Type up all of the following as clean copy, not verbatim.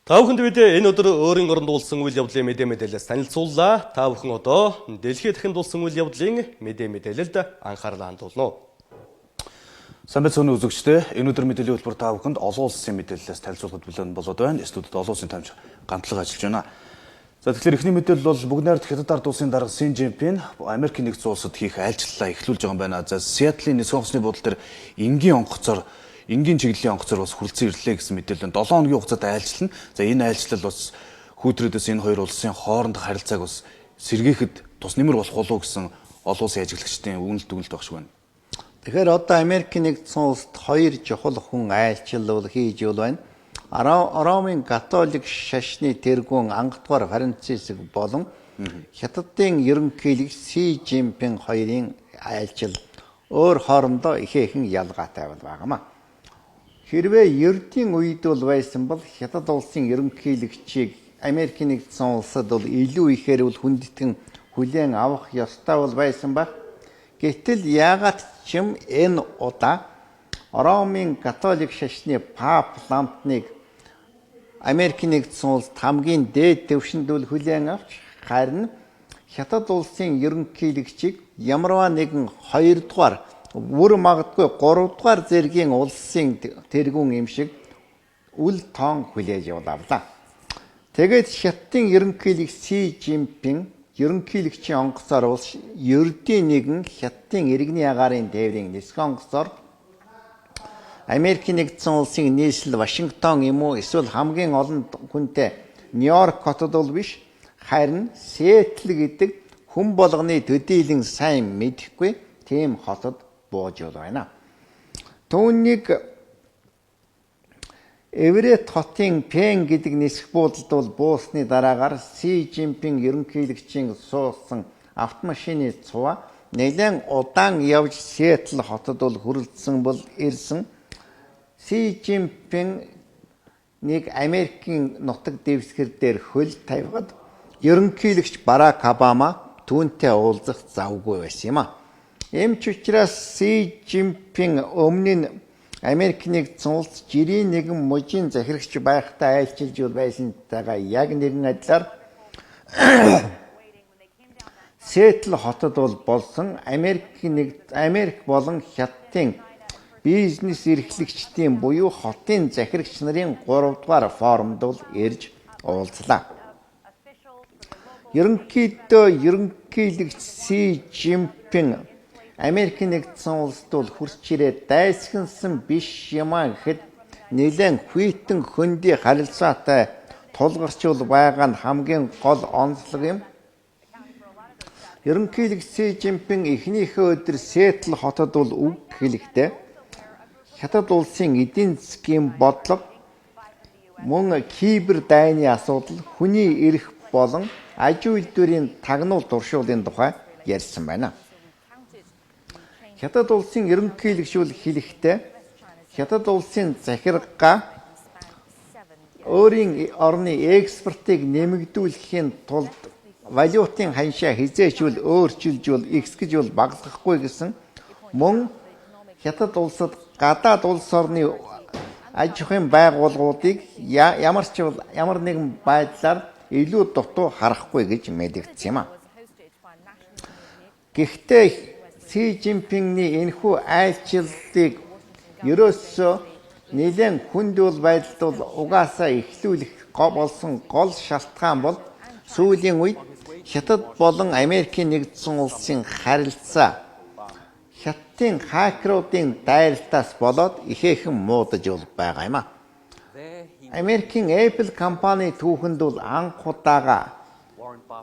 Та бүхэнд бид энэ өдөр өөрийн оронд дуулсан үйл явдлын мэдээлэлээс танилцууллаа. Та бүхэн одоо дэлхийд дахин дуулсан үйл явдлын мэдээлэлд анхаарлаа хандуулна. Сайн байцгаана үзэгчдээ. Энэ өдөр мэдээллийн хөтөлбөр та бүхэнд олон улсын мэдээллээс танилцуулахад бэлэн болоод байна. Студид олон улсын тамирч гантлага ажиллаж байна. За тэгэхээр эхний мэдээлэл бол бүгд найрд Хятад ард улсын дарга Си Жинпин Америкийн нэгдсэн улсад хийх айлчлалаа эхлүүлж байгаа юм байна. За Сиэтлын нисэх онгоцны буудлын дээр энгийн чиглэлийн онгоцоор бас хүрэлцэн ирлээ гэсэн мэдээлэл. 7 хоногийн хугацаанд айлчлална. За энэ айлчлал бас хүүтрүүдээс энэ хоёр улсын хоорондох харилцааг бас сэргээхэд тус нэмэр болох болов уу гэсэн олон улсын ажиглагчдын үнэлт багш байна. Тэгэхээр одоо Америкийн нэгдсэн улсад хоёр чухал хүн айлчлал хийж байна. Ромын католик шашны тэргүүн ангадугаар Франциск болон Хятадын ерөнхийлөгч Си Жинпин хоёрын айлчлал өөр хоорондоо ихээхэн ялгаатай байгаамаа. Хэрвээ ердийн үед бол байсан бол Хятад улсын ерөнхийлөгчийг Америкийн нэгдсэн улсад бол илүү ихээр хүндэтгэн хүлээн авах ёстой бол байсан баг. Гэтэл яагаад ч юм энэ удаа Ромын католик шашны пап ламтныг Америкийн нэгдсэн улсад хамгийн дээд түвшинд хүлээн авч харин Хятад улсын ерөнхийлөгчийг ямарваа нэгэн 2 дугаар бүр магадгүй 3 дугаар зэргийн улсын тэргүүн юм шиг үл тоон хүлээж явууллаа. Тэгээд Хятадын ерөнхийлөгч Си Жинпин ерөнхийлөгчийн онгоцоор улс ердийн нэгэн Хятадын иргэний агаарын тээврийн нисэх онгоцоор Америкийн нэгдсэн улсын нийслэл Вашингтон юм уу эсвэл хамгийн олон хүнтэй Нью-Йорк хотод бол биш, харин Сиэтл гэдэг хүн болгоны төдийлөн сайн мэдэхгүй тийм хотод бууж байна. Түүнийг Эверетт хотын Пен гэдэг нисэх буудалд бол буусны дараагаар Си Жинпин ерөнхийлөгчийн суусан автомашины цуваа нэлээд удаан явж Сиэтл хотод бол хүрэлцсэн бол ирсэн. Си Жинпин нэг Америкийн нутаг дэвсгэр дээр хөл тавьгаад ерөнхийлөгч Барак Обама түүнтэй уулзах завгүй байсан юм а. Эмч учраас Си Жинпин өмнө нь Америкийн нэгдсэн улс жирийн нэгэн мужийн захирагч байхдаа айлчилж байсантайгаа яг нэгэн адилаар Сиэтл хотод бол болсон Америк болон Хятадын бизнес эрхлэгчдийн буюу хотын захирагч нарын 3 дугаар форумд бол ирж уулзлаа. Ерөнхийлөгч Си Жинпин Америкийн нэгдсэн улсад бол хурц ирээд дайсагнсан биш юм а гэхэд нэлээд хүйтэн хөндөй харилцаатай тулгарчул байгаа нь хамгийн гол онцлог юм. Ерөнхийлөгч Си Жинпин эхнийхээ өдөр Сиэтл хотод бол үг хэлэхдээ Хятад улсын эдийн засгийн бодлого мөн кибер дайны асуудал, хүний эрх болон аж үйлдвэрийн тагнуул туршуулын тухай ярьсан байна. Хятад улсын ерөнхийлөгч хэлэхдээ Хятад улсын захиргаа өөрийн орны экспортыг нэмэгдүүлэхийн тулд валютын ханшаа хизээч өөрчилж ихсгэж багасгахгүй гэсэн мөн Хятад улсад гадаад улс орны аж ахуйн байгууллагуудыг ямар нэгэн байдлаар илүү дутуу харахгүй гэж мэдэгдсэн юм а. Гэхдээ Си Жинпиний энэхүү айлчлалыг ерөөсөө нэлээд хүндүүл байдалд бол угаасаа эхлүүлэх болсон гол шалтгаан бол сүүлийн үед Хятад болон Америкийн нэгдсэн улсын харилцаа Хятадын хакеруудын дайралтаас болоод ихээхэн муудаж байгаа юм а. Америкийн Apple компани түүхэнд бол анх удаага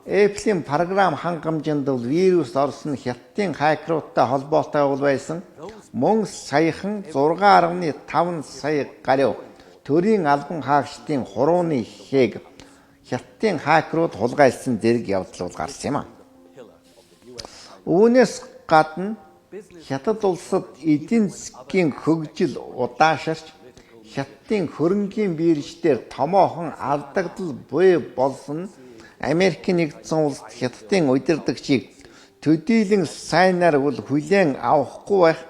Apple-ийн програм хангамжинд бол вирус орсон Хятадын хакеруудтай холбоотой байсан. Мөн саяхан 6.5 сая гаруй төрийн албан хаагчдын хурууны хээг Хятадын хакерууд хулгайлсан зэрэг явдал гарсан юм а. Үүнээс гадна Хятад улсад эдийн засгийн хөгжил удаашарч Хятадын хөрөнгийн бирждээр томоохон алдагдал буй болсон Америкийн нэгдсэн улсад Хятадын удирдагчийг төдийлөн сайнаар хүлээн авахгүй байх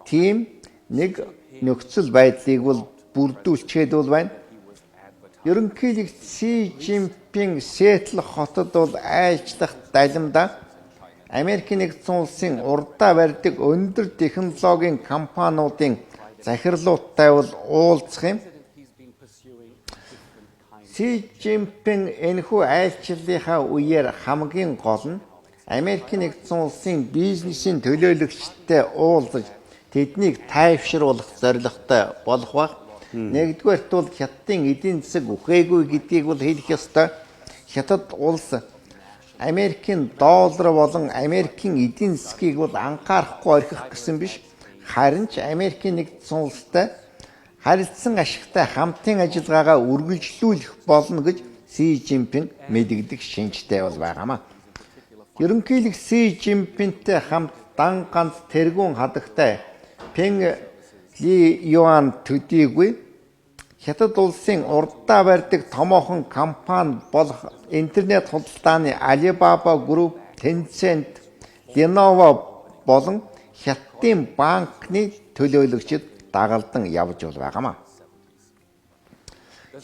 тийм нэг нөхцөл байдлыг бүрдүүлчихэд байна. ерөнхийлөгч Си Жинпин Сиэтл хотод бол айлчлах далимда Америкийн нэгдсэн улсын урдаа барьдаг өндөр технологийн компаниудын захирлуудтай бол уулзах юм. Си Жинпин энэхүү айлчлалынхаа үеэр хамгийн гол нь Америкийн нэгдсэн улсын бизнесийн төлөөлөгчтэй уулзаж тэднийг тайвшруулах зорилготой болох баг. Нэгдүгээрт бол хятадын эдийн засаг үхээгүй гэдгийг бол хэлэх ёстой. Хятад улс Америкийн доллар болон Америкийн эдийн засгийг бол анхаарахгүй орхих гэсэн биш. Харин ч Америкийн нэгдсэн улстай харилцан ашигтай хамтын ажиллагаагаа үргэлжлүүлэх болно гэж Си Жинпин мэдэгдэх шинжтэй бол байгаамаа. Ерөнхийлөгч Си Жинпинтэй хамт дан ганц тэргуун хадагтай Пен Ли Юан төдийгүй Хятад улсын урдаа барьдаг томоохон компани болох интернет худалдааны Alibaba Group, Tencent, Lenovo болон Хятадын банкны төлөөлөгчид дагалдан явж байгаамаа.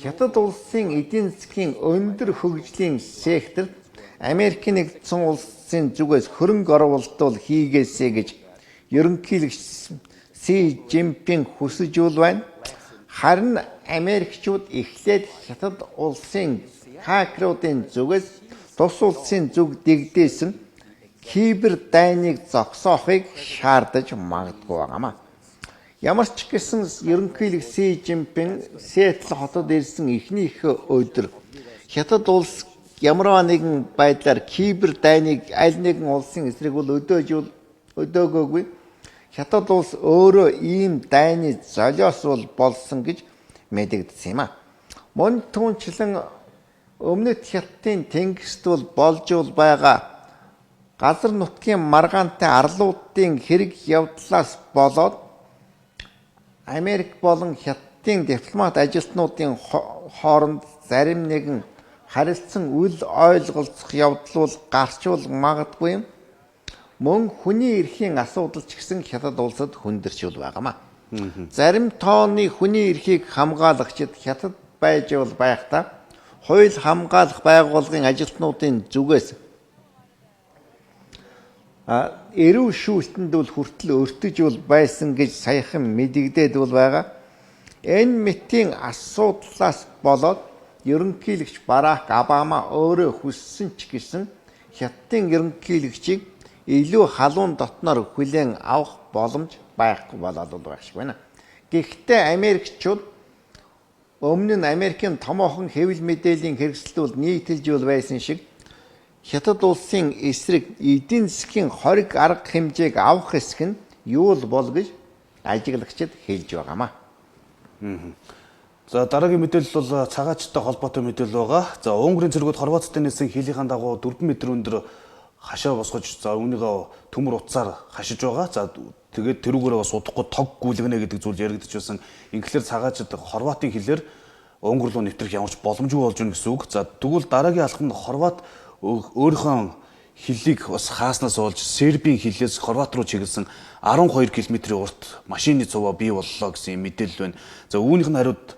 Хятад улсын эдийн засгийн өндөр хөгжлийн секторт Америкийн нэгдсэн улсын зүгээс хөрөнгө оруулалт бол хийгээсэй гэж ерөнхийлөгч Си Жинпин хүсэж байна. Харин Америкчууд эхлээд Хятад улсын хакеруудын зүгээс тус улсын зүг дэгдээсэн кибер дайныг зогсоохыг шаардаж магадгүй байгаамаа. Ямар ч гэсэн ерөнхийлөгч Си Жинпин Сиэтл хотод ирсэн эхнийх өдөр Хятад улс ямар нэгэн байдлаар кибер дайныг аль нэгэн улсын эсрэг бол өдөөгөөгүй. Хятад улс өөрөө ийм дайны золиос болсон гэж мэдэгдсэн юм а. Мөн түүнчлэн өмнөд Хятадын тэнгист болж байгаа газар нутгийн маргаантай арлуудын хэрэг явдлаас болоод Америк болон Хятадын дипломат ажилтнуудын хооронд зарим нэгэн харилцан үл ойлголцох явдал гарч магадгүй юм. Мөн хүний эрхийн асуудал ч гэсэн Хятад улсад хүндэрч байгаамаа. Зарим тооны хүний эрхийг хамгаалагчид Хятад байж байхдаа хууль хамгаалах байгууллагын ажилтнуудын зүгээс эрүү шүүлтэнд хүртэл өртөж байсан гэж саяхан мэдэгдээд байгаа. Энэ мэтийн асуудлаас болоод ерөнхийлөгч Барак Обама өөрөө хүссэн ч гэсэн Хятадын ерөнхийлөгчийг илүү халуун дотноор хүлээн авах боломж байхгүй болоод байх шиг байна. Гэхдээ Америкчууд өмнө нь Америкийн томоохон хэвлэл мэдээллийн хэрэгсэл нийтэлж байсан шиг Хятад улсын эсрэг эдийн засгийн хориг арга хэмжээг авах хэсэг нь юу бол гэж ажиглагчид хэлж байгаамаа. За дараагийн мэдээлэл бол цагаачтай холбоотой мэдээлэл байгаа. За Унгарын цэргүүд Хорваттай нээсэн хилийн дагуу 4 м өндөр хашаа босгож за үүнийгээ төмөр утсаар хашиж байгаа. За тэгээд тэрүүгээрээ бас удахгүй тог гүйлгэнэ гэдэг зүйл яригдж байсан. Инглээр цагаачд хорватын хэлээр Унгар руу нэвтрэх ямар ч боломжгүй болж байна гэсэн үг. За тэгвэл дараагийн алхам нь хорват өөрийнхөө хиллийг бас хааснаас болж сербийн хилээс хорват руу чиглэсэн 12 км-ийн урт машины цуваа бий боллоо гэсэн мэдээлэл байна. За үүнийх нь хариуд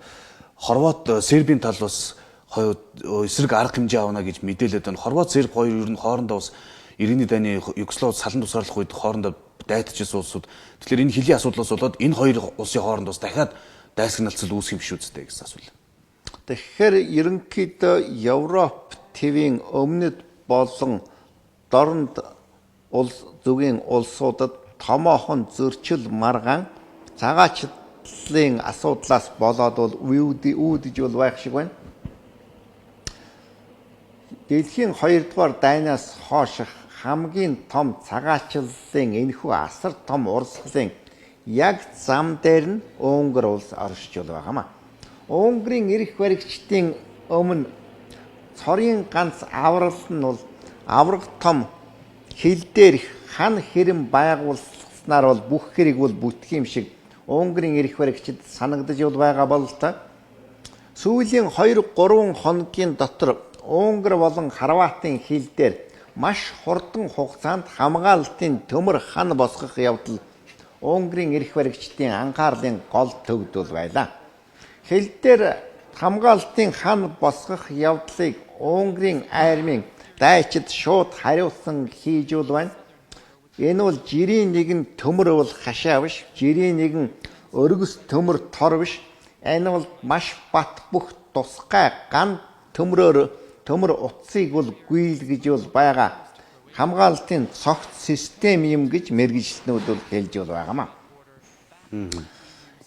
хорват сербийн тал бас эсрэг арга хэмжээ авна гэж мэдээлээд байна. Хорват серб хоёр ер нь хоорондоо бас 90-ийн дайны Югослав салан тусгаарлах үед хоорондоо дайтажсэн улсууд. Тэгэхээр энэ хилийн асуудлаас болоод энэ хоёр улсын хооронд бас дахиад дайсагналцал үүсэх юм шүү дээ гэсэн асуулт. Тэгэхээр ерөнхийдөө Европ ТV-ийн өмнөд болон дорнд улс зүгийн улсуудад томоохон зөрчил маргаан цагаачлалын асуудлаас болоод үүдэж байх шиг байна. Дэлхийн 2 дугаар дайнаас хойш хамгийн том цагаачлалын энэхүү асар том урсгалын яг зам дээр нь Унгар улс оршиж байгаамаа. Унгарын эрх баригчдын өмнө цорын ганц аврал нь бол авраг том хил дээрх хан хэрэм байгуулснаар бол бүх хэрэг бол бүтэх юм шиг Унгарын эрх баригчид санагдаж байгаа бол та сүүлийн 2-3 хоногийн дотор Унгар болон Хорватын хил дээр маш хурдан хугацаанд хамгаалалтын төмөр хан босгох явдал Унгарын эрх баригчдын анхаарлын гол төвд байлаа. Хил дээр хамгаалтын хан босгох явдлыг Унгарын армийн дайчид шууд хариуцсан хийж бол байна. Энэ бол жирийн нэгэн төмөр бол хашаа биш, жирийн нэгэн өргөс төмөр тор биш. Энэ бол маш бат бүх тусгай ган төмөр утсыг бол гүйлгэж бол байгаа. Хамгаалтын цогц систем юм гэж мэргэжлэнүүд бол хэлж бол байгаамаа.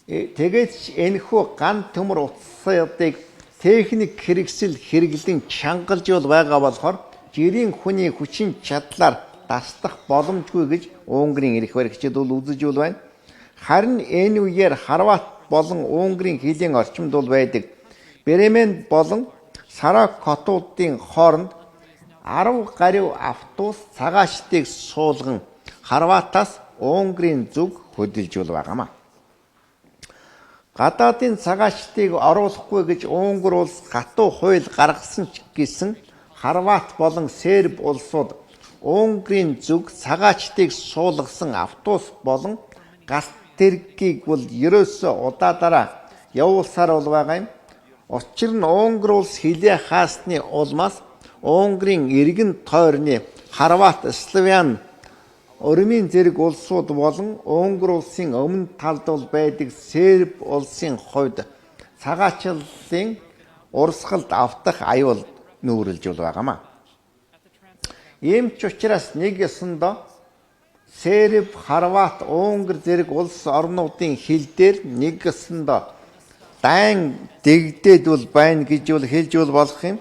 Тэгээд энэхүү ган төмөр утсуудыг техник хэрэгсэл хэрэглэн чангалж бол байгаа болохоор жирийн хүний хүчин чадлаар дастах боломжгүй гэж Унгарын эрх баригчид бол үзэж бол байна. Харин энэ үеэр Хорват болон Унгарын хилийн орчимд бол байдаг. Бремен болон Сарак хотуудын хооронд 10 гаруй автобус цагаачдыг суулган Хорватаас Унгарын зүг хөдөлж бол байгаамаа. Гадаадын цагаачдыг оруулахгүй гэж Унгар улс хатуу хууль гаргасан ч гэсэн Хорват болон Серб улсууд Унгарын зүг цагаачдыг суулгасан автобус болон галт тэргийг бол ерөөсөө удаадараа явуулсаар бол байгаа юм. Учир нь Унгар улс хилээ хаасны улмаас Унгарын эргэн тойрны Хорват, Словен, Ормын зэрэг улсууд болон Унгар улсын өмнө талд бол байдаг Серб улсын хувьд цагаачлалын урсгалд автах аюул нүүрлж бол байгаамаа. Ийм ч учраас нэг ёсондоо Серб, Хорват, Унгар зэрэг улс орнуудын хил дээр нэг ёсондоо дайн дэгдээд бол байна гэж бол хэлж бол болох юм.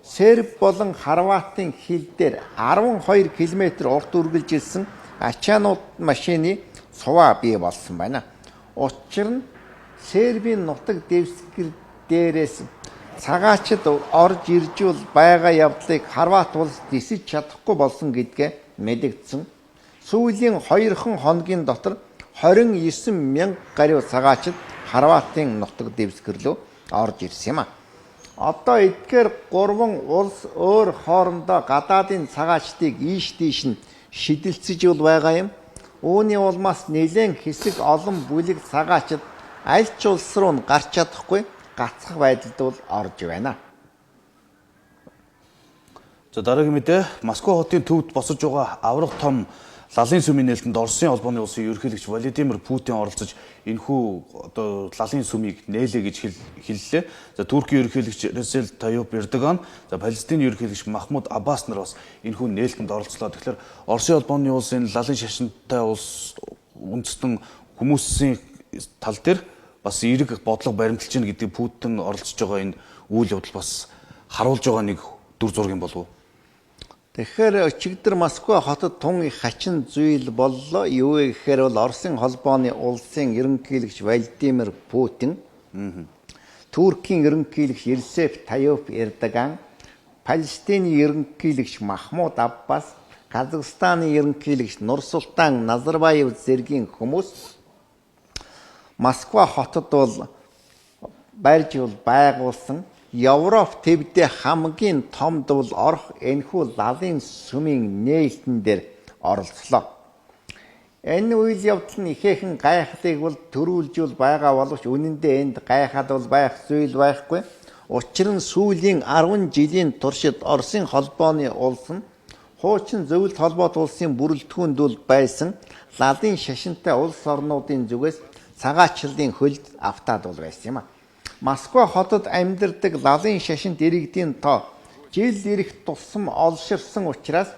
Серб болон Хорватын хил дээр 12 км урт үргэлжилсэн ачаанууд машины суваа бий болсон байна. Учир нь Сербийн нутаг дэвсгэр дээрээс цагаачд орж ирж бол байгаа явдлыг Хорват улс дисэж чадахгүй болсон гэдгээ мэдэгдсэн. Сүүлийн 2 хоногийн дотор 29 мянга гаруй цагаачд Хорватын нутаг дэвсгэрлөө орж ирсэн юм а. Одоо эдгээр 3 улс өөр хоорондоо гадаадын цагаачдыг ийш тийш нь шидэлцэж бол байгаа юм. Үүний улмаас нэлээд хэсэг олон бүлэг цагаачд аль ч улс руу нь гарч чадахгүй гацах байдалд бол орж байна. За дараагийн мэдээ Москва хотын төвд босож байгаа аврах том лалын сүмийн нээлтэнд Оросын холбооны улсын ерөнхийлөгч Владимир Путин оролцож энэхүү одоо лалын сүмийг нээлээ гэж хэллээ. За Туркийн ерөнхийлөгч Ресеп Тайип Эрдоган, за Палестины ерөнхийлөгч Махмуд Аббас нар бас энэхүү нээлтэнд оролцлоо. Тэгэхээр Оросын холбооны улсын лалын шашинтай улс үндэстэн хүмүүсийн тал дээр бас эерэг бодлого баримталж гин гэдэг Путин оролцож байгаа энэ үйл явдал бас харуулж байгаа нэг дүр зураг юм болов уу? Тэгэхээр өчигдөр Москва хотод тун их хачин зүйл боллоо. Юу гэхээр бол Оросын холбооны улсын ерөнхийлөгч Владимир Путин, Туркийн ерөнхийлөгч Ресеп Тайип Эрдоган, Палестины ерөнхийлөгч Махмуд Аббас, Казахстаны ерөнхийлөгч Нурсултан Назарбаев зэргийн хүмүүс Москва хотод бол барьж бол байгуулсан Европ төвдөө хамгийн томд бол орох энэхүү лалын сүмийн нээлтэн дээр оролцлоо. Энэ үйл явдал нь ихээхэн гайхлыг бол төрүүлж бол байгаа боловч үнэн дээр энд гайхаад бол байх зүйл байхгүй. Учир нь сүүлийн 10 жилийн туршид Оросын холбооны улс нь хуучин зөвлөлт холбоот улсын бүрэлдэхүүнд бол байсан лалын шашинтай улс орнуудын зүгээс цагаачлалын хөлд автаад бол байсан юм а. Москва хотод амьдардаг лалын шашинт иргэдийн тоо жил ирэх тусам олширсан учраас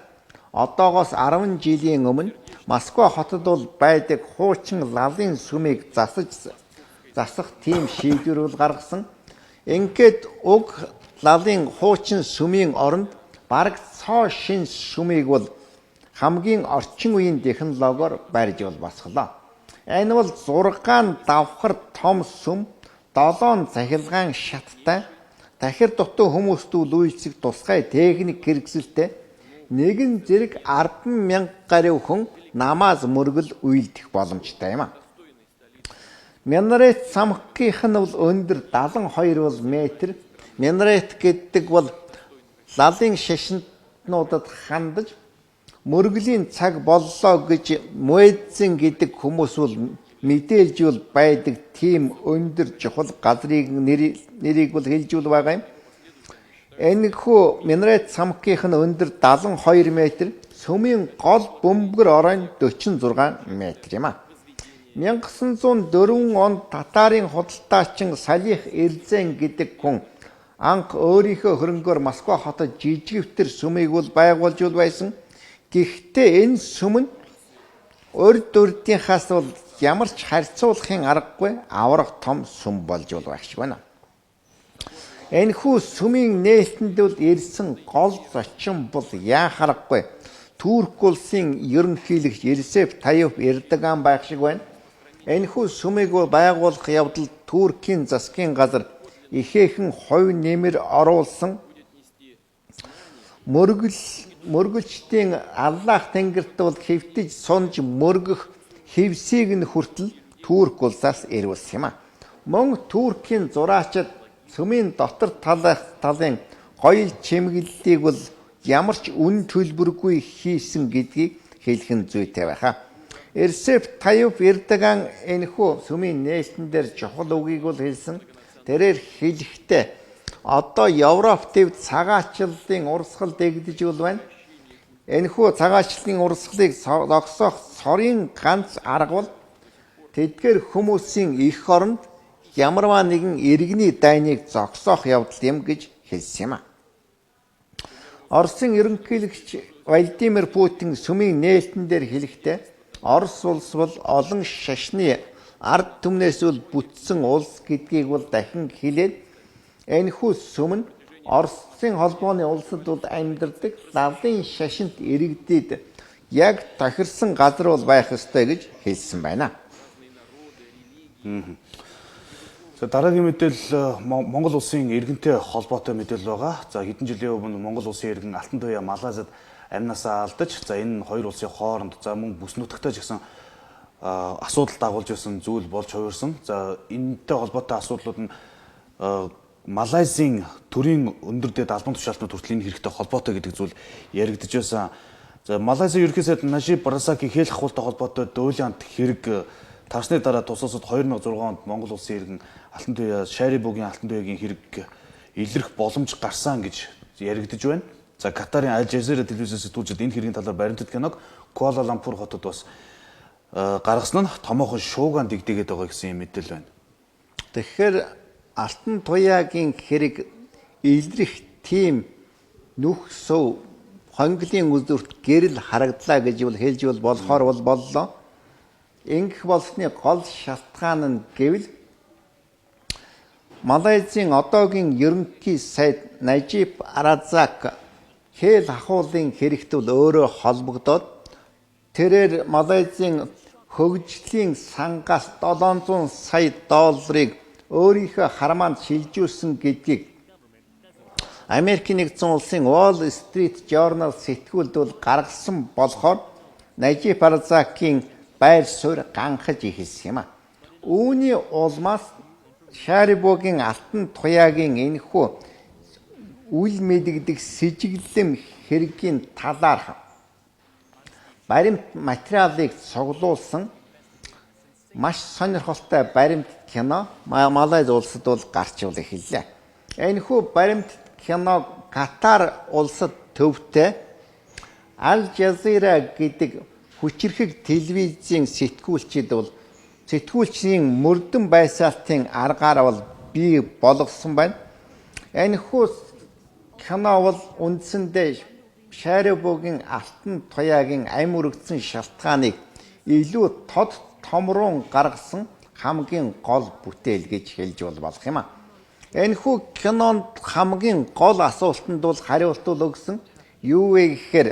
одоогоос 10 жилийн өмнө Москва хотод бол байдаг хуучин лалын сүмийг засах тийм шийдвэр бол гаргасан. Ингээд уг лалын хуучин сүмийн оронд бараг цоо шин сүмийг бол хамгийн орчин үеийн технологиор барьж бол босголоо. Энэ бол 6 давхар том сүм 7 цахилгаан шаттай дахир дутуу хүмүүст үйлчлэх тусгай техник хэрэгсэлтэй нэгэн зэрэг 10,000 гаруй хүн намаз мөргөл үйлдэх боломжтой юм а. Минарет самхгийнх нь бол өндөр 72 метр. Минарет гэдэг бол лалын шашинтнуудад хандаж мөргөлийн цаг боллоо гэж муэдзин гэдэг хүмүүс бол мэдээлжүүл байдаг тийм өндөр чухал газрыг нэрийг бол хэлжүүл байгаа юм. Энэхүү Минрет цамхгийнх нь өндөр 72 м, сүмийн гол бөмбөр оройн 46 м юм а. 1904 онд татарын худалдаачин Салих Эрзэн гэдэг хүн анх өөрийнхөө хөрөнгөөр Москва хотод жижигвтер сүмийг бол байгуулж байсан. Гэхдээ энэ сүм нь урд урдынхаас бол ямар ч харьцуулахын аргагүй аврах том сүм болж байх байна. Энэхүү сүмийн нээлтэнд бол ирсэн гол зочин бол яахаргагүй Турк улсын ерөнхийлөгч Ресеп Тайип Эрдоган байх шиг байна. Энэхүү сүмийг байгуулах явдал Туркийн засгийн газар ихээхэн хувь нэмэр оруулсан мөргөлчдийн Аллах тэнгэрт бол хэвтэж сунж мөргөх хевсийг нь хүртэл Турк улсаас ирүүлсэн юм а. Мөн Туркийн зураачид сүмийн дотор талын гоёл чимэглэлийг бол ямар ч үн төлбөргүй хийсэн гэдгийг хэлэх нь зүйтэй байхаа. Ресеп Тайип Эрдоган энэхүү сүмийн нээлтэн дээр чухал үгийг бол хэлсэн. Тэрээр хэлэхдээ одоо Европ төвд цагаачлалын урсгал дэгдэж байна. Энэхүү цагаачлалын урсгалыг зогсоох сорын ганц арга бол тэдгээр хүмүүсийн эх оронд ямарваа нэгэн иргэний дайныг зогсоох явдал юм гэж хэлсэн юм а. Оросын ерөнхийлөгч Владимир Путин сүмийн нээлтэн дээр хэлэхдээ Орос улс бол олон шашны ард түмнээс бүтсэн улс гэдгийг бол дахин хэлээд энэхүү сүм нь Оросын холбооны улсад бол амьдардаг лавлын шашинт иргэдэд яг тохирсон газар бол байх ёстой гэж хэлсэн байна. За дараагийн мэдээлэл Монгол улсын иргэнтэй холбоотой мэдээлэл байгаа. За хэдэн жилийн өмнө Монгол улсын иргэн Алтан туяа Малайзад амнасаа алдаж, за энэ хоёр улсын хооронд за мөн бүс нутагтай ч гэсэн асуудал дагуулж байсан зүйл болж хувирсан. За энэтэй холбоотой асуудлууд нь Малайзийн төрийн өндөр дэд албан тушаалтнууд хүртэл энэ хэрэгтэй холбоотой гэдэг зүйл яригдж байсан. За Малайзийн ерөнхий сайд Najib Razak-ийн хэл ахуйтай холбоотой дуйлаант хэрэг тарсны дараа тусаасад 2006 онд Монгол улсын иргэн Алтан туяа Шарибугийн Алтан туяагийн хэрэг илрэх боломж гарсан гэж яригдж байна. За Катарын Аль Жазира телевизээс сэтгүүлчид энэ хэргийн талаар баримтат киног Куала Лампур хотод бас гаргасан нь томоохон шуугаан дэгдээгээд байгаа гэсэн юм мэдээлэл байна. Тэгэхээр Алтан туяагийн хэрэг илрэх тийм нүх суу хонглын үзүүрт гэрэл харагдлаа гэж хэлж болохоор боллоо. Ингэх болсны гол шалтгаан нь гэвэл Малайзийн одоогийн ерөнхий сайд Najib Razak хэл ахуулын хэрэгт бол өөрөө холбогдоод тэрээр Малайзийн хөгжлийн сангаас 700 сая долларыг өөрийнхөө хармаанд шилжүүлсэн гэдгийг Америкийн нэгдсэн улсын Wall Street Journal сэтгүүлд бол гаргасан болохоор Najib Razak-ийн байр суурь ганхаж ихэлсэн юм а. Үүний улмаас Шарибугийн Алтан туяагийн энэхүү үл мэдэгдэх сэжиглэм хэргийн талаарх баримт материалыг цуглуулсан маш сонирхолтой баримт кино Малайз улсад бол гарч эхэллээ. Энэхүү баримт кино Катар улсад төвтэй Аль Жазира гэдэг хүчирхэг телевизийн сэтгүүлчийн мөрдөн байсаалтын аргаар бол бий болгосон байна. Энэхүү кино бол үндсэндээ Шарибугийн Алтан туяагийн амь үрэгдсэн шалтгааныг илүү тод томруун гаргасан хамгийн гол бүтээл гэж хэлж болох юм а. Энэхүү кинонд хамгийн гол асуултанд бол хариулт өгсөн. Юу вэ гэхээр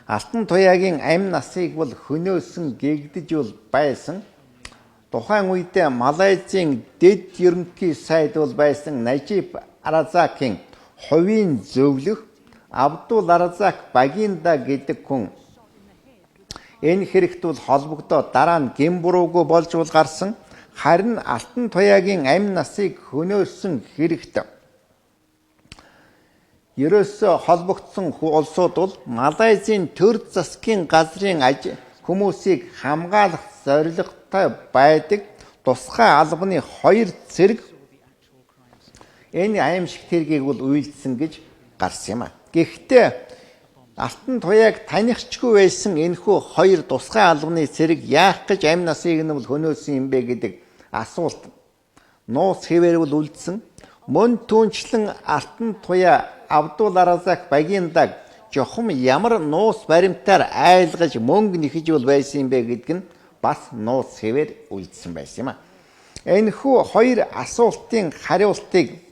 Алтан туяагийн амь насыг бол хөнөөсөн гэгдэж байсан. Тухайн үедээ Малайзийн дэд ерөнхий сайд бол байсан Najib Razak-ийн хувийн зөвлөх Абдул Разак Багинда гэдэг хүн энэ хэрэгт бол холбогдоод дараа нь гин буруугүй болж гарсан. Харин Алтан туяагийн амь насыг хөнөөсөн хэрэгт ерөөсөө холбогдсон улсууд бол Малайзийн төр засгийн газрын хүмүүсийг хамгаалах зорилготой байдаг тусгай албаны 2 зэрэг энэ аимшигт хэргийг бол үйлдсэн гэж гарсан юм а. Гэхдээ Алтан туяаг танихчгүй байсан энэхүү 2 тусгай албаны зэрэг яах гэж амь насыг нь бол хөнөөсөн юм бэ гэдэг асуулт нууц хэвээр бол үлдсэн. Мөн түүнчлэн Алтан туяа Абдул Аразак Багиндаг жохом ямар нууц баримтаар айлгаж мөнгө нэхэж бол байсан юм бэ гэдэг нь бас нууц хэвээр үлдсэн байсан юм а. Энэхүү 2 асуултын хариултыг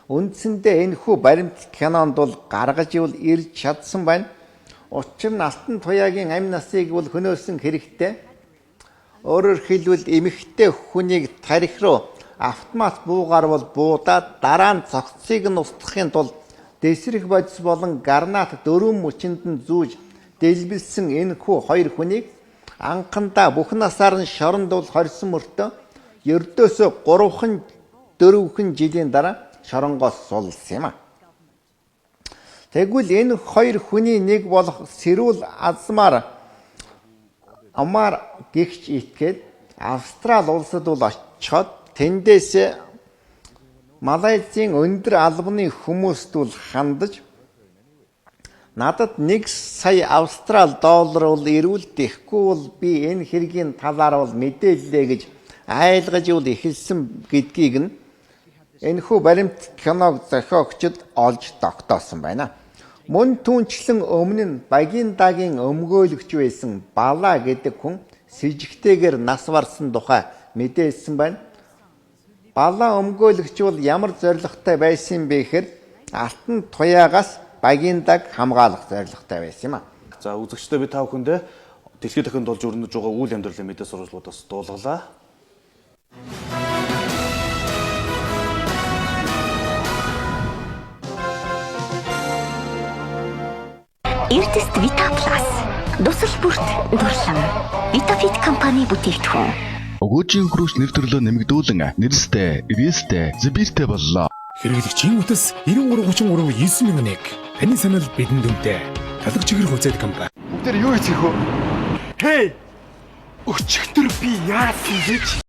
үндсэндээ энэхүү баримт кинонд бол гаргаж ирж чадсан байна. Учир нь Алтан туяагийн амь насыг бол хөнөөсөн хэрэгтэй. Өөрөөр хэлбэл эмэгтэй хүнийг тарих руу автомат буугаар бол буудаад дараа нь цогцыг нь устгахын тулд дэсрэх бодис болон гарнат 4 мөчөнд нь зүүж дэлбэлсэн энэхүү 2 хүнийг анхандаа бүх насаар нь шоронд бол хорьсон мөртөө ердөөсөө 3-4 жилийн дараа шоронгоос сулсан юм а. Тэгвэл энэ 2 хүний нэг болох Сэрүүл Азмаар Амар гихч итгээд Австрали улсад бол очиод тэндээс Малайзийн өндөр албаны хүмүүст бол хандаж надад 1 сая Австрали доллар бол ирүүл дэхгүй бол би энэ хэргийн талаар бол мэдээллээ гэж айлгаж бол эхэлсэн гэдгийг нь энэхүү баримт киног зохиогчид олж тогтоосон байна. Мөн түүнчлэн өмнө нь Багиндагийн өмгөөлөгч байсан Бала гэдэг хүн с ิจ гтэйгээр нас барсан тухай мэдээлсэн байна. Бала өмгөөлөгч бол ямар зорилготой байсан бэ гэхээр Алтан туяагаас Багиндаг хамгаалах зорилготой байсан юм а. За үзэгчдээ би та бүхэндээ дэлхийд дахинд болж өрнөж байгаа үйл амьдралын мэдээ сурвалжлуудаас дуулгалаа. Эрдэст Vita Plus дусал бүрт дурлан Vitafit компани бүтээгдэхүүн. Өгөөжийн хөрөш нэр төрлөө нэмэгдүүлэн нэрстэй, ивэстэй, зэбиртэй боллоо. Хэрэглэгчийн утас 933391 таны санал бидэнд үнэтэй. Талх чигээр хүзээд компани. Бүгдээр юу хийх вэ? Хей! Өчигдөр би яасан гэж?